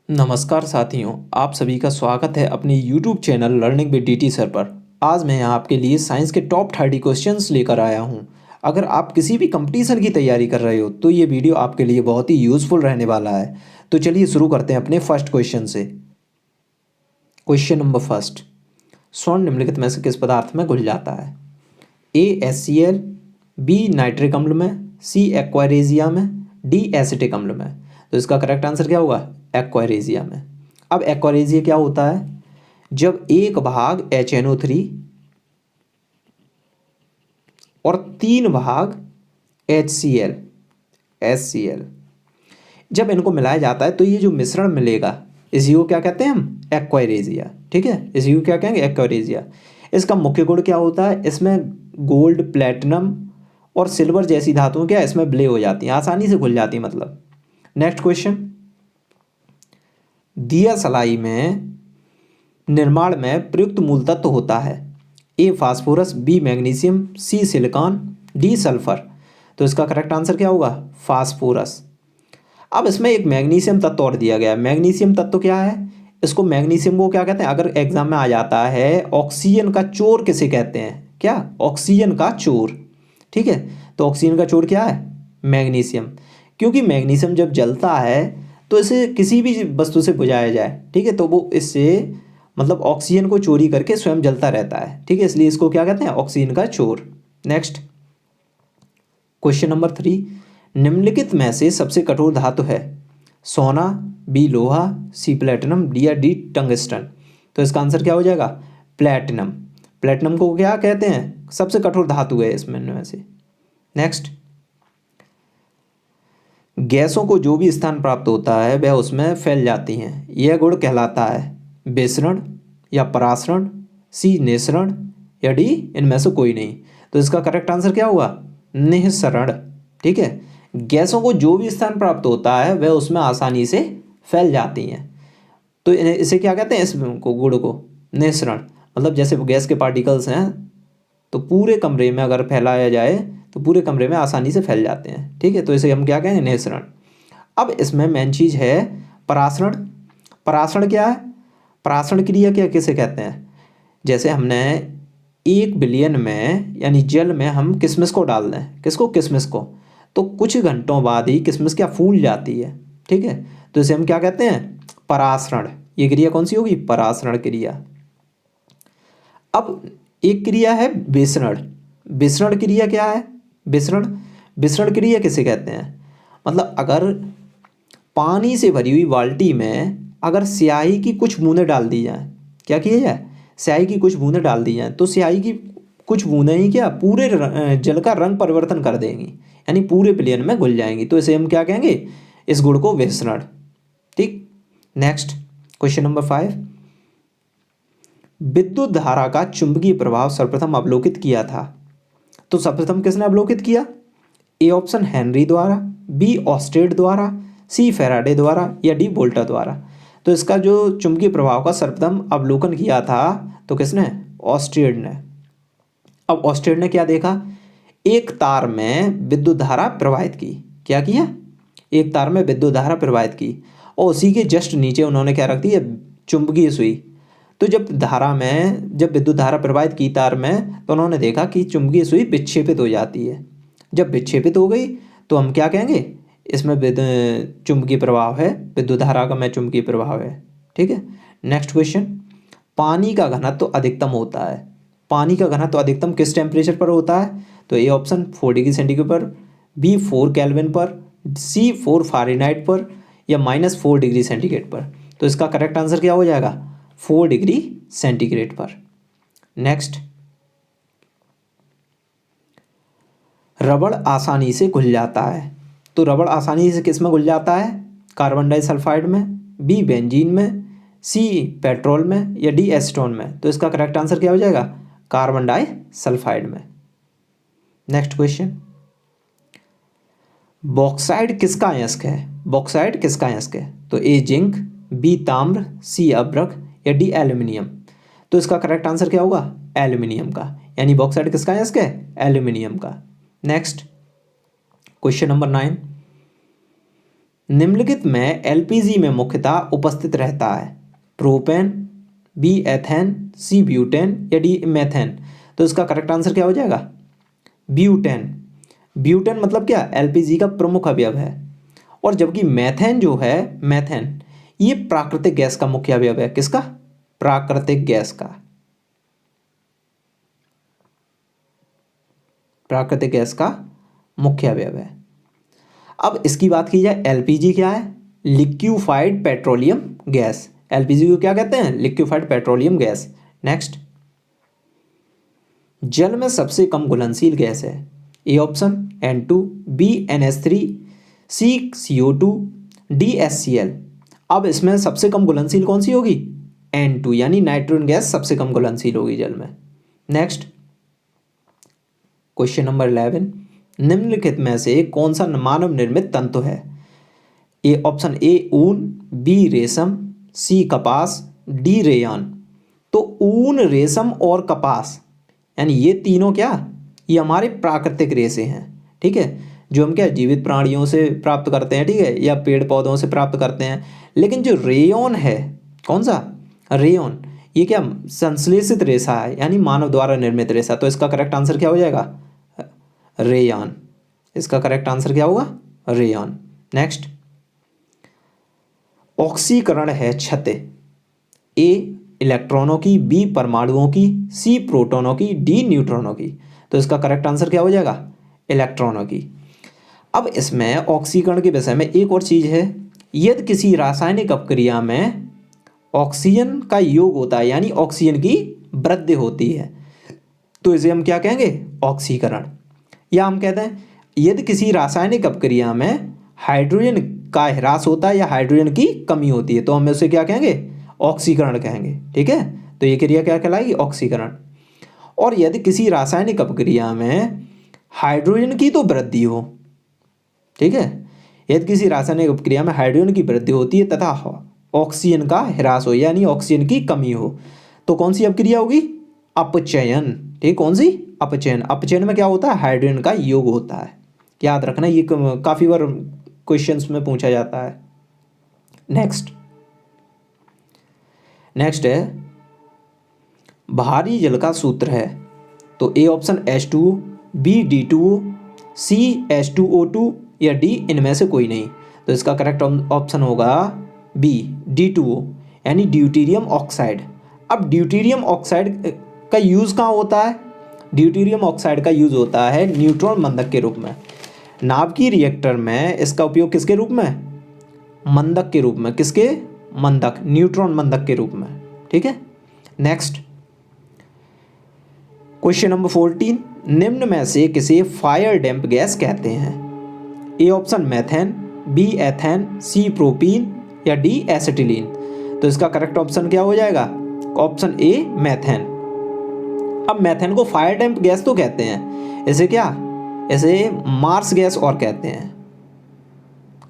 नमस्कार साथियों, आप सभी का स्वागत है अपने YouTube channel learning with DT sir पर। आज मैं यहाँ आपके लिए साइंस के टॉप 30 क्वेश्चंस लेकर आया हूँ। अगर आप किसी भी कंपटीशन की तैयारी कर रहे हो तो ये वीडियो आपके लिए बहुत ही यूज़फुल रहने वाला है। तो चलिए शुरू करते हैं अपने फर्स्ट क्वेश्चन से। क्वेश्चन नंबर फर्स्ट, स्वर्ण निम्नलिखित में से किस पदार्थ में घुल जाता है? ए HCl, बी नाइट्रिक अम्ल में, सी एक्वारेजिया में, डी एसिटिक अम्ल में। तो इसका करेक्ट आंसर क्या होगा? एक्वारेजिया में। अब एक्वारेजिया क्या होता है? जब 1 भाग HNO3 और 3 भाग HCl जब इनको मिलाया जाता है तो ये जो मिश्रण मिलेगा इसी को क्या कहते हैं हम? एक्वारेजिया। ठीक है, इसी को क्या कहेंगे? एक्वारेजिया। इसका मुख्य गुण क्या होता है? इसमें गोल्ड, प्लेटिनम और सिल्वर जैसी धातुएं क्या इसमें विलय हो जाती हैं, आसानी से घुल जाती हैं मतलब। नेक्स्ट क्वेश्चन, दिया सलाई में निर्माण में प्रयुक्त मूल तत्व होता है? ए फास्फोरस, बी मैग्नीशियम, सी सिलिकॉन, डी सल्फर। तो इसका करेक्ट आंसर क्या होगा? फास्फोरस। अब इसमें एक मैग्नीशियम तत्व और दिया गया है। मैग्नीशियम तत्व क्या है? इसको मैग्नीशियम को क्या कहते हैं? अगर एग्जाम में आ जाता है, ऑक्सीजन का चोर किसे कहते हैं? क्या? ऑक्सीजन का चोर। ठीक है, तो ऑक्सीजन का चोर क्या है? मैग्नीशियम। क्योंकि मैग्नीशियम जब जलता है तो इसे किसी भी वस्तु से बुझाया जाए, ठीक है, तो वो इससे मतलब ऑक्सीजन को चोरी करके स्वयं जलता रहता है। ठीक है, इसलिए इसको क्या कहते हैं? ऑक्सीजन का चोर। नेक्स्ट क्वेश्चन नंबर 3, निम्नलिखित में से सबसे कठोर धातु है? सोना, बी लोहा, सी प्लेटिनम, डी या डी टंगस्टन। तो इसका आंसर क्या हो जाएगा? प्लेटिनम। प्लेटिनम को क्या कहते हैं? सबसे कठोर धातु है इसमें से। नेक्स्ट, गैसों को जो भी स्थान प्राप्त होता है वह उसमें फैल जाती हैं, यह गुण कहलाता है? विसरण या परासरण, सी निःसरण या डी इनमें से कोई नहीं। तो इसका करेक्ट आंसर क्या होगा? निःसरण। ठीक है, गैसों को जो भी स्थान प्राप्त होता है वह उसमें आसानी से फैल जाती हैं, तो इसे क्या कहते हैं? इस गुण को निःसरण। मतलब जैसे गैस के पार्टिकल्स हैं तो पूरे कमरे में अगर फैलाया जाए तो पूरे कमरे में आसानी से फैल जाते हैं। ठीक है, तो इसे हम क्या कहेंगे? निःसरण। अब इसमें मेन चीज़ है परासरण। परासरण क्या है? परासरण क्रिया क्या किसे कहते हैं? जैसे हमने 1 बिलियन में यानी जल में हम किशमिश को डाल दें, किसको? किशमिश को, तो कुछ घंटों बाद ही किशमिश क्या फूल जाती है। ठीक है, तो इसे हम क्या कहते हैं? परासरण। ये क्रिया कौन सी होगी? परासरण क्रिया। अब एक क्रिया है विसरण। विसरण क्रिया क्या है? विसरण विसरण क्रिया किसे कहते हैं? मतलब अगर पानी से भरी हुई बाल्टी में अगर स्याही की कुछ बूंदें डाल दी जाएं, क्या किया जाए? स्याही की कुछ बूंदें डाल दी जाएं तो स्याही की कुछ बूंदें ही क्या पूरे जल का रंग परिवर्तन कर देंगी, यानी पूरे प्लेन में घुल जाएंगी। तो इसे हम क्या कहेंगे? इस गुण को विसरण। ठीक। नेक्स्ट क्वेश्चन नंबर 5, विद्युत धारा का चुंबकीय प्रभाव सर्वप्रथम अवलोकित किया था? तो सर्वप्रथम किसने अवलोकित किया? ए ऑप्शन हेनरी द्वारा, बी ऑस्टेड द्वारा, सी फैराडे द्वारा या डी वोल्टा द्वारा। तो इसका जो चुंबकीय प्रभाव का सर्वप्रथम अवलोकन किया था तो किसने? ऑस्टेड ने। अब ऑस्टेड ने क्या देखा? एक तार में विद्युत धारा प्रवाहित की। क्या किया? एक तार में विद्युत धारा प्रवाहित की और उसी के जस्ट नीचे उन्होंने क्या रख दी? चुंबकीय सुई। तो जब विद्युत धारा प्रवाहित की तार में तो उन्होंने देखा कि चुंबकीय सुई विक्षेपित हो जाती है। जब विक्षेपित हो गई तो हम क्या कहेंगे? इसमें चुंबकीय प्रभाव है, विद्युत धारा का में चुंबकीय प्रभाव है। ठीक है। नेक्स्ट क्वेश्चन, पानी का घनत्व तो अधिकतम होता है? पानी का घनत्व तो अधिकतम किस टेम्परेचर पर होता है? तो ए ऑप्शन 4 डिग्री सेंटीग्रेड पर, बी 4 केल्विन पर, सी 4 फ़ारेनहाइट पर या -4 डिग्री सेंटीग्रेड पर। तो इसका करेक्ट आंसर क्या हो जाएगा? 4 डिग्री सेंटीग्रेड पर। नेक्स्ट, रबड़ आसानी से घुल जाता है? तो रबड़ आसानी से किस में घुल जाता है? कार्बन डाइसल्फाइड में, बी बेंजीन में, सी पेट्रोल में या डी एसीटोन में। तो इसका करेक्ट आंसर क्या हो जाएगा? कार्बन डाइसल्फाइड में। नेक्स्ट क्वेश्चन, बॉक्साइड किसका अयस्क है? बॉक्साइड किसका अयस्क है? तो ए जिंक, बी ताम्र, सी अभ्रक या डी एल्यूमिनियम। तो इसका करेक्ट आंसर क्या होगा? एल्यूमिनियम का, यानी बॉक्साइड किसका अयस्क है? एल्यूमिनियम का। नेक्स्ट क्वेश्चन नंबर 9, निम्नलिखित में एलपीजी में मुख्यतः उपस्थित रहता है? Propane, B ethane, C butane या डी मेथेन? तो इसका करेक्ट आंसर क्या हो जाएगा? ब्यूटेन। ब्यूटेन मतलब क्या? एलपीजी का प्रमुख अवयव है। और जबकि मेथेन जो है, मेथेन ये प्राकृतिक गैस का मुख्य अवयव है। किसका? प्राकृतिक गैस का। प्राकृतिक गैस का मुख्य अवयव है। अब इसकी बात की जाए, एलपीजी क्या है? Liquefied petroleum gas. एलपीजी को क्या कहते हैं? Liquefied petroleum gas. नेक्स्ट, जल में सबसे कम घुलनशील गैस है? A option N2, B NH3, C CO2, D HCl। अब इसमें सबसे कम घुलनशील कौन सी होगी? N2 यानी नाइट्रोजन गैस सबसे कम घुलनशील होगी जल में। नेक्स्ट, क्वेश्चन नंबर 11, निम्नलिखित में से कौन सा मानव निर्मित तंतु है? ए ऑप्शन ए ऊन, बी रेशम, सी कपास, डी रेयान। तो ऊन, रेशम और कपास यानी ये तीनों क्या? ये हमारे प्राकृतिक रेशे हैं। ठीक है, जो हम क्या जीवित प्राणियों से प्राप्त करते हैं, ठीक है, या पेड़ पौधों से प्राप्त करते हैं। लेकिन जो रेयन है, कौन सा? रेयन, ये क्या? संश्लेषित रेशा है यानी मानव द्वारा निर्मित रेशा। तो इसका करेक्ट आंसर क्या हो जाएगा? रेयान। इसका करेक्ट आंसर क्या होगा? रेयान। नेक्स्ट, ऑक्सीकरण है क्षति? ए इलेक्ट्रॉनों की, बी परमाणुओं की, सी प्रोटॉनों की, डी न्यूट्रॉनों की। तो इसका करेक्ट आंसर क्या हो जाएगा? इलेक्ट्रॉनों की। अब इसमें ऑक्सीकरण के विषय में एक और चीज है, यदि किसी रासायनिक अपक्रिया में ऑक्सीजन का योग होता है यानी ऑक्सीजन की वृद्धि होती है, तो इसे हम क्या कहेंगे? ऑक्सीकरण। या हम कहते हैं यदि किसी रासायनिक अपक्रिया में हाइड्रोजन का ह्रास होता है या हाइड्रोजन की कमी होती है, तो हम उसे क्या कहेंगे? ऑक्सीकरण कहेंगे। ठीक है, तो ये क्रिया क्या कहलाएगी? ऑक्सीकरण। और यदि किसी रासायनिक अपक्रिया में हाइड्रोजन की तो वृद्धि हो, ठीक है, यदि किसी रासायनिक अपक्रिया में हाइड्रोजन की वृद्धि होती है तथा ऑक्सीजन का ह्रास हो यानी ऑक्सीजन की कमी हो, तो कौन सी अपक्रिया होगी? अपचयन। ठीक, कौन सी? अपचयन। अपचयन में क्या होता है? हाइड्रोजन का योग होता है। याद रखना, ये काफी बार क्वेश्चंस में पूछा जाता है। नेक्स्ट है भारी जल का सूत्र है? तो A option H2O, B D2O, C H2O2 या डी इनमें से कोई नहीं। तो इसका करेक्ट ऑप्शन होगा बी D2O यानी ड्यूटेरियम ऑक्साइड। अब ड्यूटेरियम ऑक्साइड का यूज़ कहाँ होता है? ड्यूटेरियम ऑक्साइड का यूज़ होता है न्यूट्रॉन बंधक के रूप में। नाभिकीय रिएक्टर में इसका उपयोग किसके रूप में? मंदक के रूप में। किसके? मंदक, न्यूट्रॉन मंदक के रूप में। ठीक है, नेक्स्ट क्वेश्चन नंबर 14, निम्न में से किसे फायर डैम्प गैस कहते हैं? A option methane, B ethane, C propene या डी एसिटिलीन। तो इसका करेक्ट ऑप्शन क्या हो जाएगा? Option A methane. अब मेथेन को फायर डैम्प गैस तो कहते हैं, इसे क्या? इसे मार्स गैस और कहते हैं।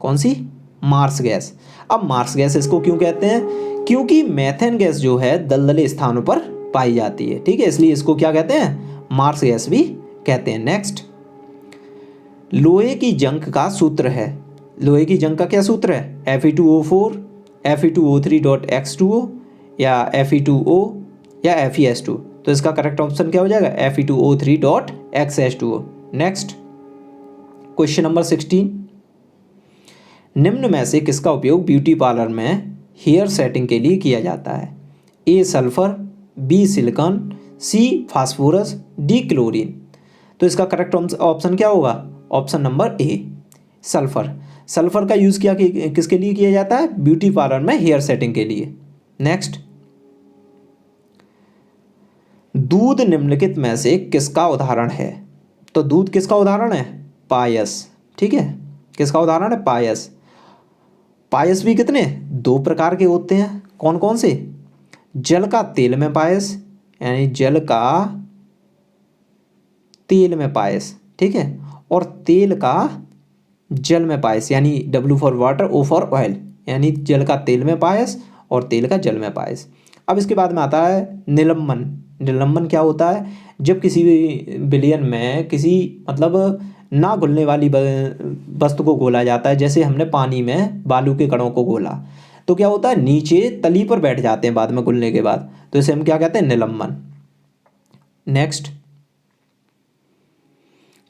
कौन सी? Marsh gas. अब मार्स गैस इसको क्यों कहते हैं? क्योंकि मेथेन गैस जो है दलदली स्थानों पर पाई जाती है। ठीक है, इसलिए इसको क्या कहते हैं? मार्स गैस भी कहते हैं। नेक्स्ट, लोहे की जंग का सूत्र है? लोहे की जंग का क्या सूत्र है? Fe2O4, Fe2O3.X2O या Fe2O या FeS2। तो इसका करेक्ट ऑप्शन क्या हो जाएगा? Fe2O3.XH2O। नेक्स्ट क्वेश्चन नंबर 16, निम्न में से किसका उपयोग ब्यूटी पार्लर में हेयर सेटिंग के लिए किया जाता है? ए सल्फर, बी सिलिकॉन, सी फास्फोरस, डी क्लोरीन। तो इसका करेक्ट ऑप्शन क्या होगा? Option number A sulphur. Sulphur का यूज़ किसके लिए किया जाता है? ब्यूटी पार्लर में हेयर सेटिंग के लिए। नेक्स्ट, दूध निम्नलिखित में से किसका उदाहरण है? तो दूध किसका उदाहरण है? पायस। ठीक है, किसका उदाहरण है? पायस। पायस भी कितने? 2 प्रकार के होते हैं। कौन कौन से? जल का तेल में पायस यानी जल का तेल में पायस, ठीक है, और तेल का जल में पायस यानी W for water, O for oil यानी जल का तेल में पायस और तेल का जल में पायस। अब इसके बाद में आता है निलंबन। निलंबन क्या होता है? जब किसी भी विलयन में किसी मतलब ना घुलने वाली वस्तु को घोला जाता है, जैसे हमने पानी में बालू के कणों को घोला तो क्या होता है, नीचे तली पर बैठ जाते हैं बाद में घुलने के बाद, तो इसे हम क्या कहते हैं, निलंबन। नेक्स्ट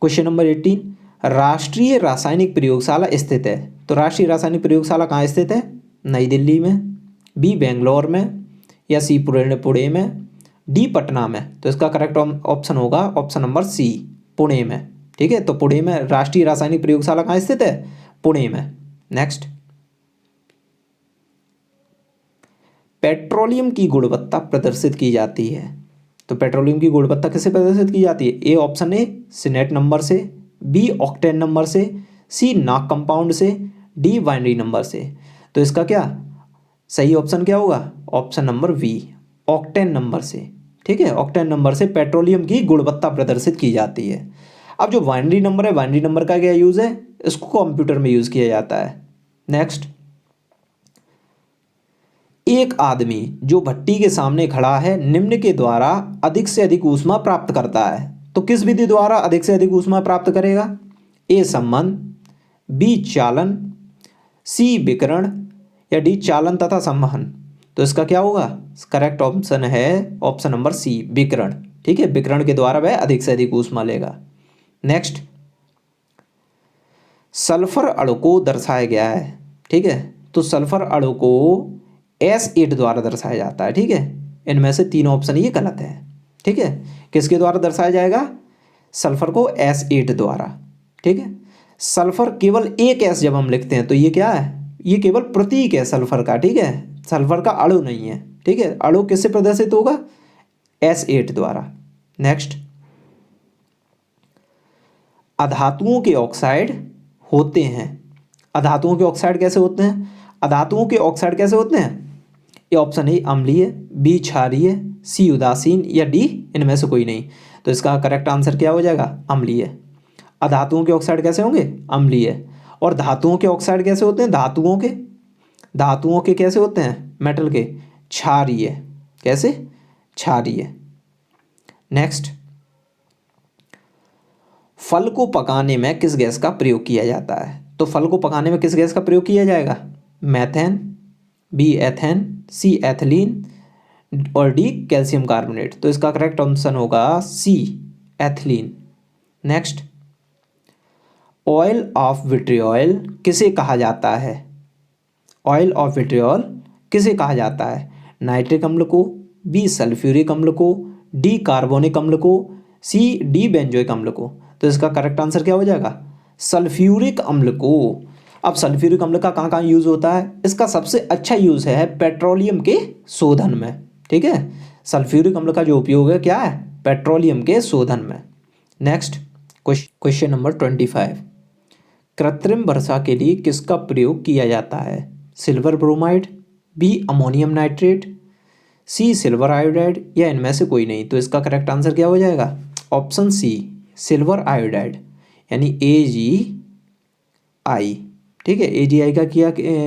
क्वेश्चन नंबर 18, राष्ट्रीय रासायनिक प्रयोगशाला स्थित है। तो राष्ट्रीय रासायनिक प्रयोगशाला कहाँ स्थित है, नई दिल्ली में, बी बेंगलोर में, या सी पुणे में, डी पटना में। तो इसका करेक्ट ऑप्शन होगा ऑप्शन नंबर सी, पुणे में। ठीक है, तो पुणे में राष्ट्रीय रासायनिक प्रयोगशाला कहाँ स्थित है, पुणे में। नेक्स्ट, पेट्रोलियम की गुणवत्ता प्रदर्शित की जाती है। तो पेट्रोलियम की गुणवत्ता किससे प्रदर्शित की जाती है, ए ऑप्शन ए सिनेट नंबर से, बी ऑक्टेन नंबर से, सी नॉक कंपाउंड से, डी बाइनरी नंबर से। तो इसका क्या सही ऑप्शन क्या होगा, option number B, octane number से। ठीक है, ऑक्टेन नंबर से पेट्रोलियम की गुणवत्ता प्रदर्शित की जाती है। अब जो बाइनरी नंबर है, बाइनरी नंबर का क्या यूज़ है, इसको कंप्यूटर में यूज़ किया जाता है। नेक्स्ट, एक आदमी जो भट्टी के सामने खड़ा है निम्न के द्वारा अधिक से अधिक ऊष्मा प्राप्त करता है। तो किस विधि द्वारा अधिक से अधिक ऊष्मा प्राप्त करेगा, ए संबंध, बी चालन, सी विकिरण, या डी चालन तथा संवहन। तो इसका क्या होगा, करेक्ट ऑप्शन है ऑप्शन नंबर सी, विकिरण। ठीक है, विकिरण के द्वारा वह अधिक से अधिक ऊष्मा लेगा। नेक्स्ट, सल्फर अणु को दर्शाया गया है। ठीक है, तो सल्फर अणु को S8 द्वारा दर्शाया जाता है। ठीक है, इनमें से तीन ऑप्शन ये गलत है। ठीक है, किसके द्वारा दर्शाया जाएगा, सल्फर को S8 द्वारा। ठीक है, सल्फर केवल एक S जब हम लिखते हैं तो ये क्या है, ये केवल प्रतीक है सल्फर का। ठीक है, सल्फर का अणु नहीं है। ठीक है, अणु किससे प्रदर्शित होगा, S8 द्वारा। नेक्स्ट, अधातुओं के ऑक्साइड होते हैं। अधातुओं के ऑक्साइड कैसे होते हैं, अधातुओं के ऑक्साइड कैसे होते हैं, ये ऑप्शन ए अम्लीय, बी क्षारीय, सी उदासीन, या डी इनमें से कोई नहीं। तो इसका करेक्ट आंसर क्या हो जाएगा, अम्लीय। अधातुओं के ऑक्साइड कैसे होंगे, अम्लीय। और धातुओं के ऑक्साइड कैसे होते हैं, धातुओं के कैसे होते हैं, मेटल के, क्षारीय। कैसे, क्षारीय। नेक्स्ट, फल को पकाने में किस गैस का प्रयोग किया जाता है। तो फल को पकाने में किस गैस का प्रयोग किया जाएगा, methane, b ethane, c ethylene, और डी कैल्शियम कार्बोनेट। तो इसका करेक्ट ऑप्शन होगा c, ethylene. Next, oil of vitriol किसे कहा जाता है, ऑयल ऑफ विट्रियोल किसे कहा जाता है, नाइट्रिक अम्ल को, बी सल्फ्यूरिक अम्ल को, डी कार्बोनिक अम्ल को, सी डी बेंजोइक अम्ल को। तो इसका करेक्ट आंसर क्या हो जाएगा, सल्फ्यूरिक अम्ल को। अब सल्फ्यूरिक अम्ल का कहाँ कहाँ यूज़ होता है, इसका सबसे अच्छा यूज़ है पेट्रोलियम के शोधन में। ठीक है, सल्फ्यूरिक अम्ल का जो उपयोग है क्या है, पेट्रोलियम के शोधन में। नेक्स्ट क्वेश्चन नंबर 25, कृत्रिम वर्षा के लिए किसका प्रयोग किया जाता है, silver bromide, b ammonium nitrate, c silver iodide, या इनमें से कोई नहीं। तो इसका करेक्ट आंसर क्या हो जाएगा, ऑप्शन सी, सिल्वर आयोडाइड, यानी AgI। ठीक है, AgI का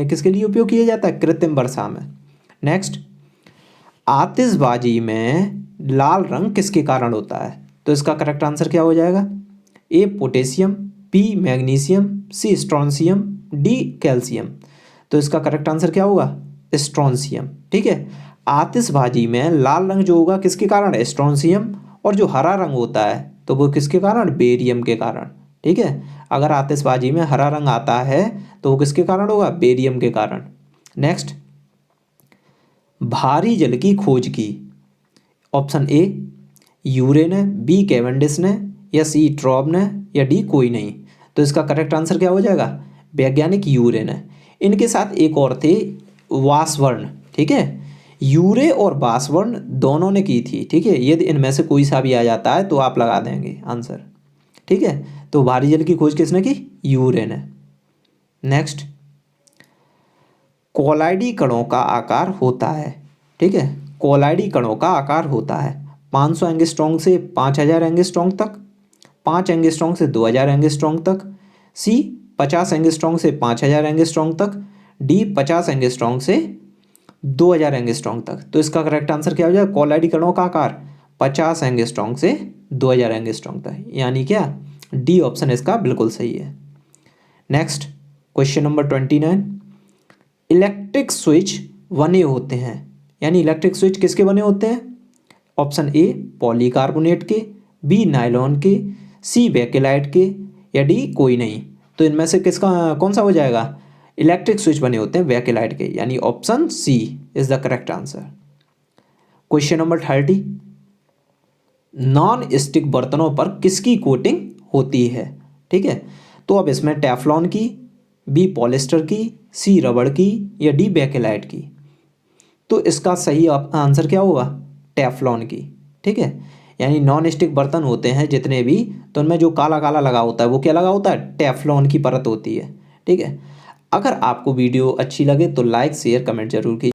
किसके लिए उपयोग किया जाता है, कृत्रिम वर्षा में। नेक्स्ट, आतिशबाजी में लाल रंग किसके कारण होता है। तो इसका करेक्ट आंसर क्या हो जाएगा, ए पोटेशियम, बी मैग्नीशियम, सी स्ट्रोंशियम, डी कैल्शियम। तो इसका करेक्ट आंसर क्या होगा, स्ट्रोंशियम। ठीक है, आतिशबाजी में लाल रंग जो होगा किसके कारण है, स्ट्रोंशियम, और जो हरा रंग होता है तो वो किसके कारण, बेरियम के कारण। ठीक है, अगर आतिशबाजी में हरा रंग आता है तो वो किसके कारण होगा, बेरियम के कारण। नेक्स्ट, भारी जल की खोज की, ऑप्शन ए यूरे ने, बी कैवेंडिश ने, या सी ट्रॉब ने, या डी कोई नहीं। तो इसका करेक्ट आंसर क्या हो जाएगा, वैज्ञानिक यूरे ने। इनके साथ एक और थे वासवर्न। ठीक है, यूरे और वासवर्न दोनों ने की थी। ठीक है, यदि इनमें से कोई सा भी आ जाता है तो आप लगा देंगे आंसर। ठीक है, तो भारी जल की खोज किसने की, यूरे ने। नेक्स्ट, कोलाइडी कणों का आकार होता है। ठीक है, कोलाइडी कणों का आकार होता है 500 एंगस्ट्रॉन्ग से 5000 एंगस्ट्रॉन्ग तक, 5 एंगस्ट्रॉन्ग से 2000 एंगस्ट्रॉन्ग तक, सी 50 एंगस्ट्रॉन्ग से 5000 एंगस्ट्रॉन्ग तक, डी 50 एंगस्ट्रॉन्ग से 2000 एंगस्ट्रॉन्ग तक। तो इसका करेक्ट आंसर क्या हो जाएगा, कोलाइडी कणों का आकार 50 एंगस्ट्रॉन्ग से 2000 एंगस्ट्रॉन्ग तक, यानी क्या डी ऑप्शन इसका बिल्कुल सही है। Next question number 29, electric switch बने होते हैं, यानी इलेक्ट्रिक स्विच किसके बने होते हैं? ऑप्शन ए पॉलीकार्बोनेट के, बी नायलॉन के, सी बेकेलाइट के, या डी कोई नहीं। तो इनमें से किसका कौन सा हो जाएगा? इलेक्ट्रिक स्विच बने होते हैं बेकेलाइट के, यानी option C is the correct answer. Question number 30, non stick बर्तनों पर किसकी कोटिंग होती है? ठीक है, तो अब इसमें टेफ्लॉन की, बी पॉलिस्टर की, सी रबड़ की, या डी बेकेलाइट की। तो इसका सही आंसर क्या होगा? टेफ्लॉन की। ठीक है, यानी नॉन स्टिक बर्तन होते हैं जितने भी, तो उनमें जो काला काला लगा होता है वो क्या लगा होता है? टेफ्लॉन की परत होती है। ठीक है, अगर आपको वीडियो अच्छी लगे तो लाइक शेयर कमेंट जरूर कीजिए।